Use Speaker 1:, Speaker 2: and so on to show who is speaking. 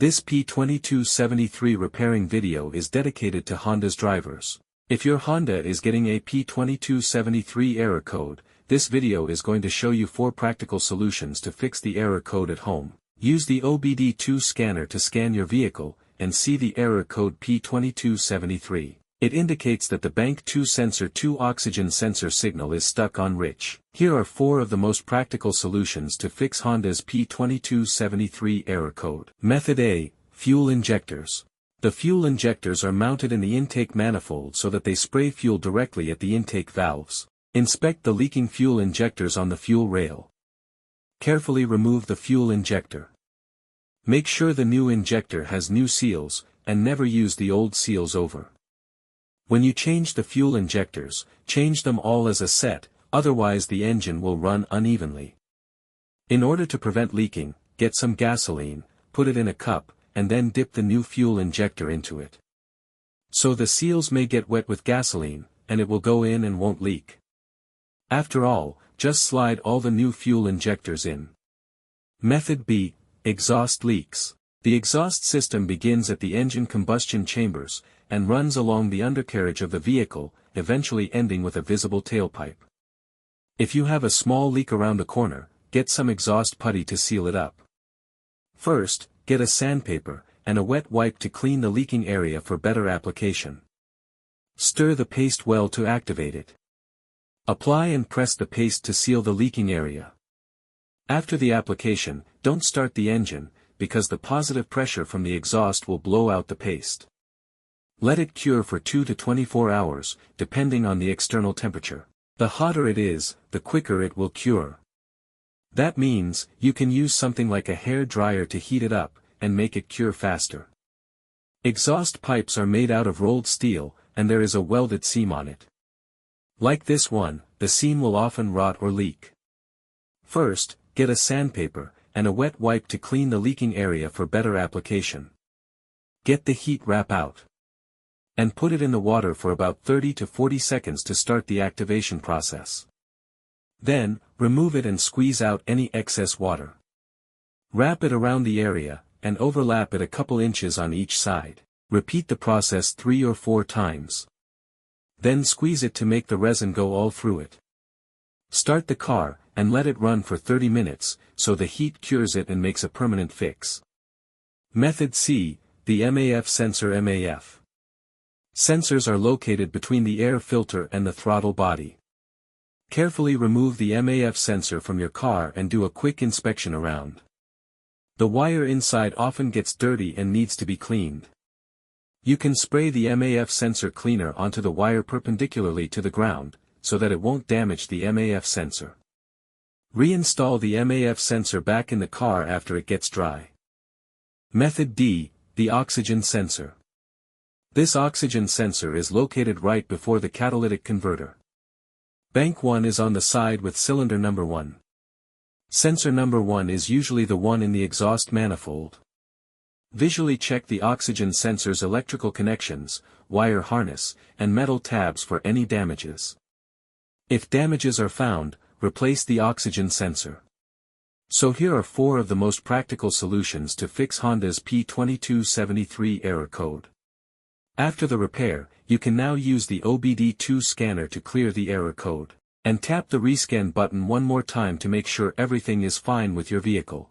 Speaker 1: This P2273 repairing video is dedicated to Honda's drivers. If your Honda is getting a P2273 error code, this video is going to show you 4 practical solutions to fix the error code at home. Use the OBD2 scanner to scan your vehicle, and see the error code P2273. It indicates that the bank 2 sensor 2 oxygen sensor signal is stuck on rich. Here are 4 of the most practical solutions to fix Honda's P2273 error code. Method A. Fuel injectors. The fuel injectors are mounted in the intake manifold so that they spray fuel directly at the intake valves. Inspect the leaking fuel injectors on the fuel rail. Carefully remove the fuel injector. Make sure the new injector has new seals, and never use the old seals over. When you change the fuel injectors, change them all as a set, otherwise the engine will run unevenly. In order to prevent leaking, get some gasoline, put it in a cup, and then dip the new fuel injector into it. So the seals may get wet with gasoline, and it will go in and won't leak. After all, just slide all the new fuel injectors in. Method B. Exhaust leaks. The exhaust system begins at the engine combustion chambers, and runs along the undercarriage of the vehicle, eventually ending with a visible tailpipe. If you have a small leak around a corner, get some exhaust putty to seal it up. First, get a sandpaper, and a wet wipe to clean the leaking area for better application. Stir the paste well to activate it. Apply and press the paste to seal the leaking area. After the application, don't start the engine, because the positive pressure from the exhaust will blow out the paste. Let it cure for 2 to 24 hours, depending on the external temperature. The hotter it is, the quicker it will cure. That means, you can use something like a hair dryer to heat it up, and make it cure faster. Exhaust pipes are made out of rolled steel, and there is a welded seam on it. Like this one, the seam will often rot or leak. First, get a sandpaper, and a wet wipe to clean the leaking area for better application. Get the heat wrap out. And put it in the water for about 30 to 40 seconds to start the activation process. Then, remove it and squeeze out any excess water. Wrap it around the area, and overlap it a couple inches on each side. Repeat the process 3 or 4 times. Then squeeze it to make the resin go all through it. Start the car, and let it run for 30 minutes, so the heat cures it and makes a permanent fix. Method C. The MAF sensor. MAF sensors are located between the air filter and the throttle body. Carefully remove the MAF sensor from your car and do a quick inspection around. The wire inside often gets dirty and needs to be cleaned. You can spray the MAF sensor cleaner onto the wire perpendicularly to the ground, so that it won't damage the MAF sensor. Reinstall the MAF sensor back in the car after it gets dry. Method D. The oxygen sensor. This oxygen sensor is located right before the catalytic converter. Bank 1 is on the side with cylinder number 1. Sensor number 1 is usually the one in the exhaust manifold. Visually check the oxygen sensor's electrical connections, wire harness, and metal tabs for any damages. If damages are found, replace the oxygen sensor. So here are 4 of the most practical solutions to fix Honda's P2273 error code. After the repair, you can now use the OBD2 scanner to clear the error code. And tap the rescan button one more time to make sure everything is fine with your vehicle.